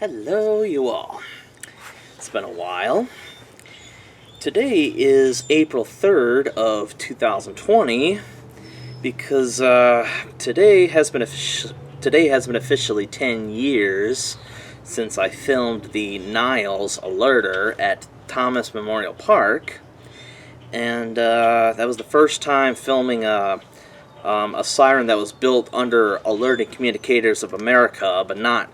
Hello, you all. It's been a while. Today is April 3rd of 2020 because today has been officially 10 years since I filmed the Niles Allertor at Thomas Memorial Park, and that was the first time filming a siren that was built under Alerting Communicators of America, but not,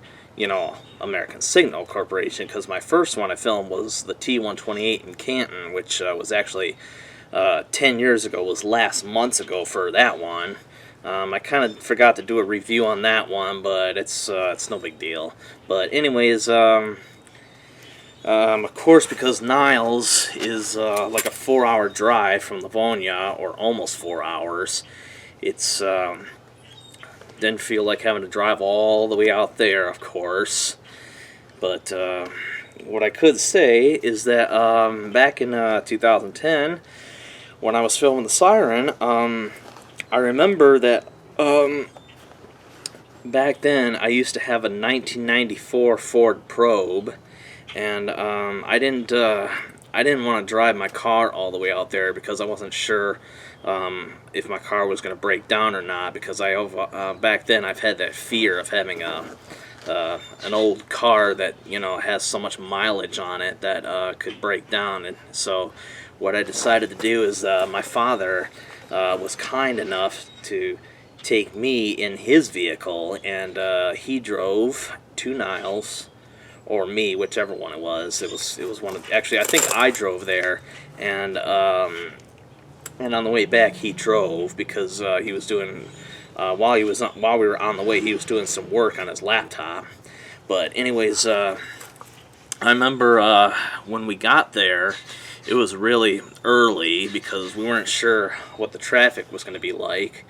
American Signal Corporation, because my first one I filmed was the T-128 in Canton, which was actually 10 years ago, was last months ago for that one. I kind of forgot to do a review on that one, but it's no big deal. But anyways, of course, because Niles is like a 4-hour drive from Livonia, or almost 4 hours, it's didn't feel like having to drive all the way out there, of course. But what I could say is that back in 2010, when I was filming the siren, I remember that back then I used to have a 1994 Ford Probe, and I didn't want to drive my car all the way out there because I wasn't sure if my car was going to break down or not, because back then I've had that fear of having an old car that has so much mileage on it that could break down. And so what I decided to do is my father was kind enough to take me in his vehicle, and he drove to Niles, or me, whichever one it was. It was one of, actually I think I drove there, and on the way back he drove because he was doing while we were on the way, he was doing some work on his laptop. But anyways, I remember when we got there, it was really early because we weren't sure what the traffic was going to be like.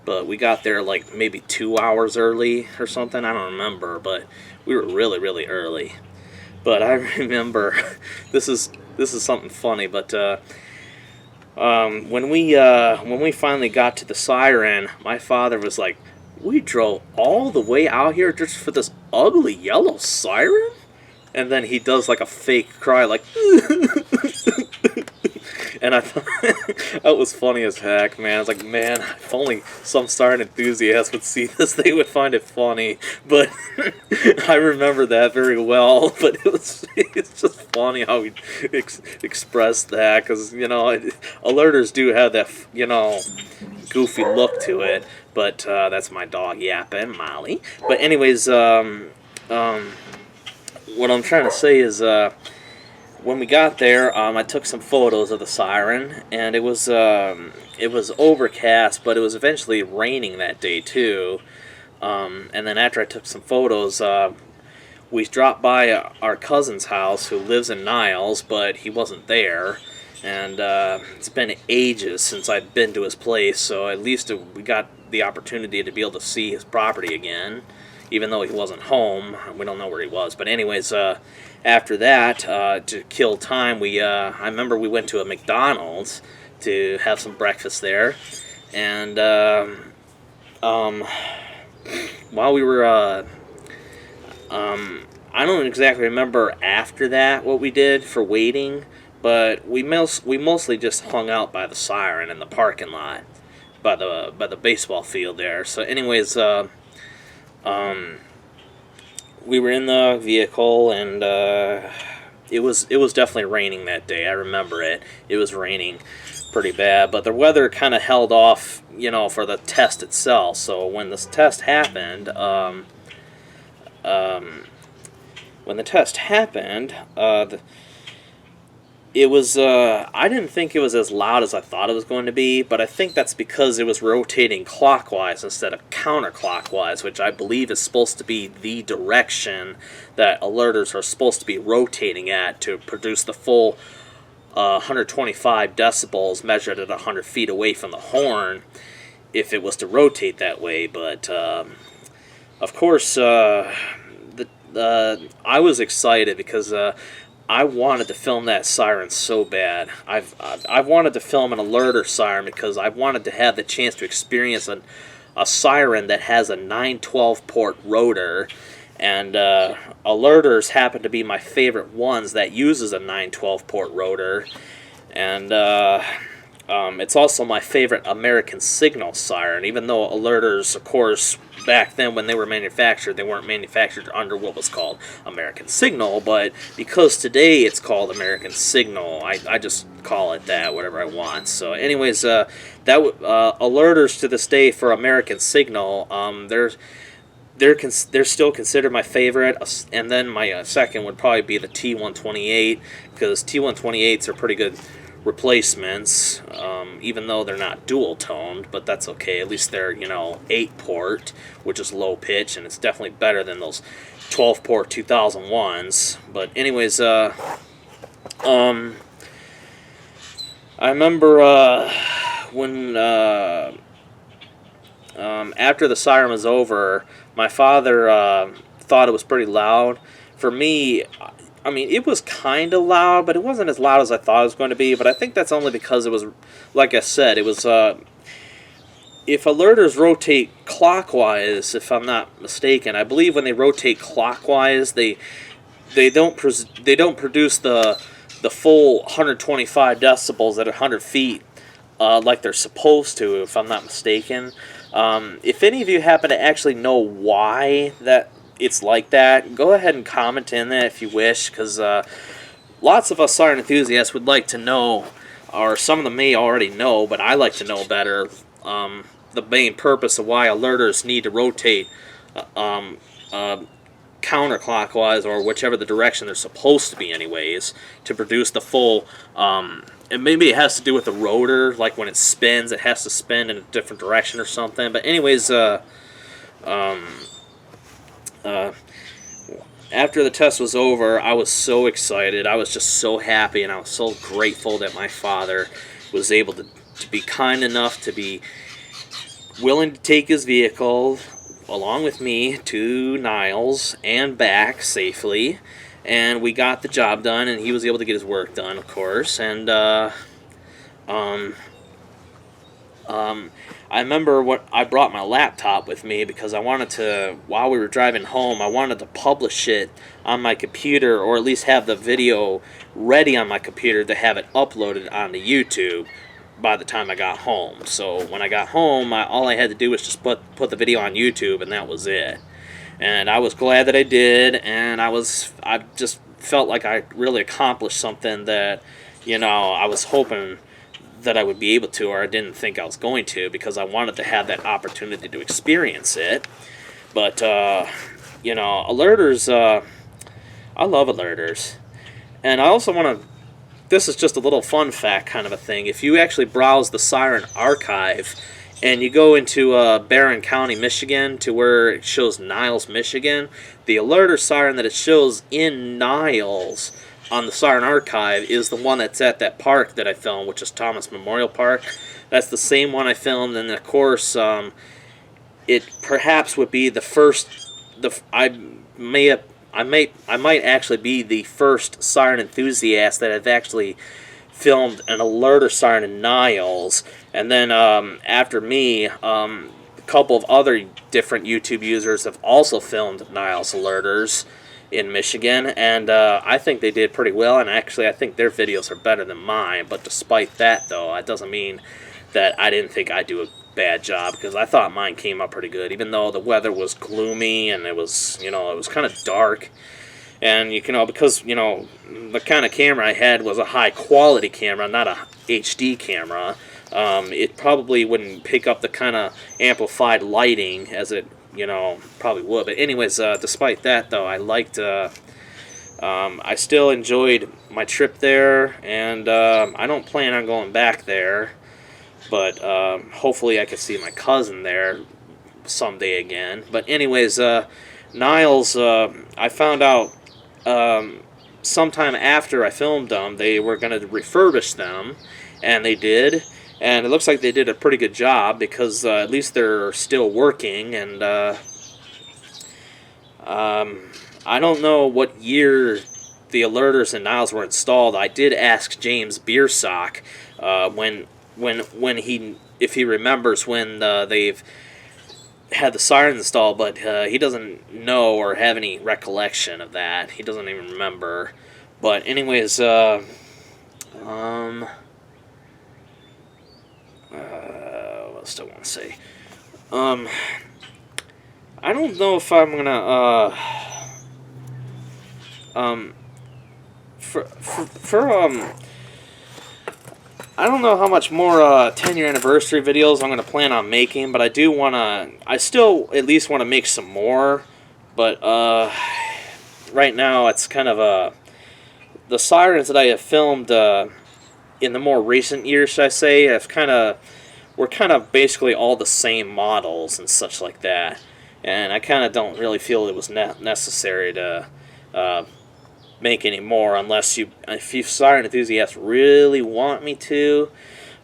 But we got there like maybe 2 hours early or something. I don't remember, but we were really, really early. But I remember this is something funny. But when we finally got to the siren, my father was like, "We drove all the way out here just for this ugly yellow siren?" And then he does like a fake cry, like, and I thought that was funny as heck, man. I was like, man, if only some siren enthusiasts would see this, they would find it funny. But I remember that very well. But it's just funny how he expressed that, because alerters do have that goofy look to it. But that's my dog yapping, Molly. But anyways, what I'm trying to say is, when we got there, I took some photos of the siren, and it was overcast, but it was eventually raining that day too. And then after I took some photos, we dropped by our cousin's house, who lives in Niles, but he wasn't there. And it's been ages since I'd been to his place, so at least we got the opportunity to be able to see his property again, even though he wasn't home. We don't know where he was. But anyways, after that, to kill time, I remember we went to a McDonald's to have some breakfast there. And while we were, I don't exactly remember after that what we did for waiting, but we mostly just hung out by the siren in the parking lot, by the baseball field there. So anyways, we were in the vehicle, and it was definitely raining that day. I remember it. It was raining pretty bad, but the weather kind of held off, for the test itself. So when this test happened, it was, I didn't think it was as loud as I thought it was going to be, but I think that's because it was rotating clockwise instead of counterclockwise, which I believe is supposed to be the direction that alerters are supposed to be rotating at to produce the full 125 decibels measured at 100 feet away from the horn, if it was to rotate that way. But, of course, I was excited because I wanted to film that siren so bad. I've wanted to film an alerter siren because I wanted to have the chance to experience a siren that has a 912 port rotor, and alerters happen to be my favorite ones that uses a 912 port rotor, and it's also my favorite American Signal siren, even though alerters, of course, back then when they were manufactured, they weren't manufactured under what was called American Signal, but because today it's called American Signal, I just call it that, whatever I want. So anyways, alerters to this day for American Signal, they're still considered my favorite, and then my second would probably be the T128, because T128s are pretty good replacements, even though they're not dual toned, but that's okay. At least they're 8 port, which is low pitch, and it's definitely better than those 12 port 2001s. But anyways, I remember when after the siren was over, my father thought it was pretty loud. For me, I mean, it was kind of loud, but it wasn't as loud as I thought it was going to be. But I think that's only because it was, like I said, it was, if alerters rotate clockwise, if I'm not mistaken, I believe when they rotate clockwise, they don't produce the full 125 decibels at 100 feet like they're supposed to, if I'm not mistaken. If any of you happen to actually know why that it's like that, go ahead and comment in that if you wish, because lots of us siren enthusiasts would like to know, or some of them may already know, but I like to know better, the main purpose of why alerters need to rotate counterclockwise, or whichever the direction they're supposed to be anyways, to produce the full, and maybe it has to do with the rotor, like when it spins, it has to spin in a different direction or something. But anyways, after the test was over, I was so excited. I was just so happy, and I was so grateful that my father was able to be kind enough to be willing to take his vehicle along with me to Niles and back safely. And we got the job done, and he was able to get his work done, of course. And I remember I brought my laptop with me because I wanted to, while we were driving home, I wanted to publish it on my computer, or at least have the video ready on my computer to have it uploaded onto YouTube by the time I got home. So when I got home, all I had to do was just put the video on YouTube, and that was it. And I was glad that I did, and I just felt like I really accomplished something that, I was hoping that I would be able to, or I didn't think I was going to, because I wanted to have that opportunity to experience it. But, alerters, I love alerters. And I also want to, this is just a little fun fact kind of a thing. If you actually browse the Siren Archive, and you go into Barron County, Michigan, to where it shows Niles, Michigan, the alerter siren that it shows in Niles on the Siren Archive is the one that's at that park that I filmed, which is Thomas Memorial Park. That's the same one I filmed, and of course, it perhaps would be the first. I might actually be the first siren enthusiast that have actually filmed an alerter siren in Niles. And then after me, a couple of other different YouTube users have also filmed Niles alerters in Michigan, and I think they did pretty well, and actually I think their videos are better than mine. But despite that, though, it doesn't mean that I didn't think I'd do a bad job, because I thought mine came up pretty good, even though the weather was gloomy and it was, it was kind of dark. And, because, the kind of camera I had was a high-quality camera, not a HD camera, it probably wouldn't pick up the kind of amplified lighting as it, probably would. But anyways, despite that, though, I liked, I still enjoyed my trip there, and I don't plan on going back there. But hopefully I could see my cousin there someday again. But anyways, Niles, I found out sometime after I filmed them, they were going to refurbish them, and they did. And it looks like they did a pretty good job, because at least they're still working. And I don't know what year the alerters in Niles were installed. I did ask James Beersock when he, if he remembers when they've had the siren installed, but he doesn't know or have any recollection of that. He doesn't even remember. But anyways, what else do I want to say? I don't know if I'm gonna I don't know how much more 10-year anniversary videos I'm gonna plan on making, but I still at least want to make some more. But right now it's kind of the sirens that I have filmed in the more recent years, should I say, we're kind of basically all the same models and such like that. And I kind of don't really feel it was necessary to make any more, unless if you siren enthusiasts really want me to.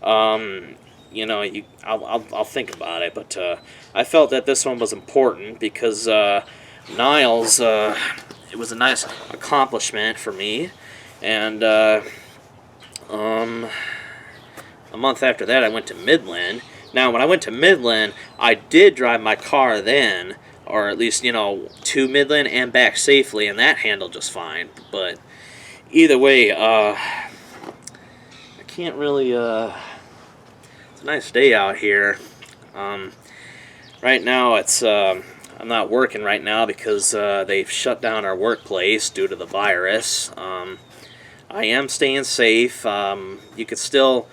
You know, I'll think about it. But I felt that this one was important because Niles, it was a nice accomplishment for me, and a month after that, I went to Midland. Now, when I went to Midland, I did drive my car then, or at least, you know, to Midland and back safely, and that handled just fine. But either way, I can't really, it's a nice day out here. Right now, I'm not working right now because they've shut down our workplace due to the virus. I am staying safe. You could still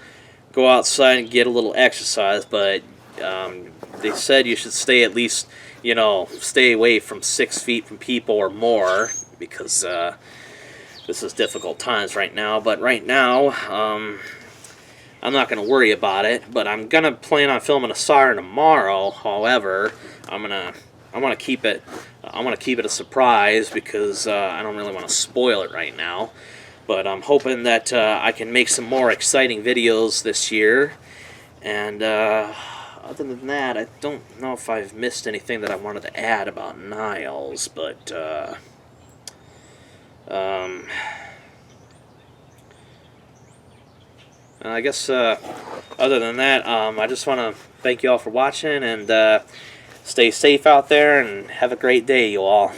go outside and get a little exercise, but they said you should stay at least, you know, stay away from 6 feet from people or more, because this is difficult times right now. But right now, I'm not going to worry about it. But I'm going to plan on filming a siren tomorrow. However, I want to keep it a surprise because I don't really want to spoil it right now. But I'm hoping that I can make some more exciting videos this year. And other than that, I don't know if I've missed anything that I wanted to add about Niles. But I guess other than that, I just want to thank you all for watching, and stay safe out there and have a great day, you all.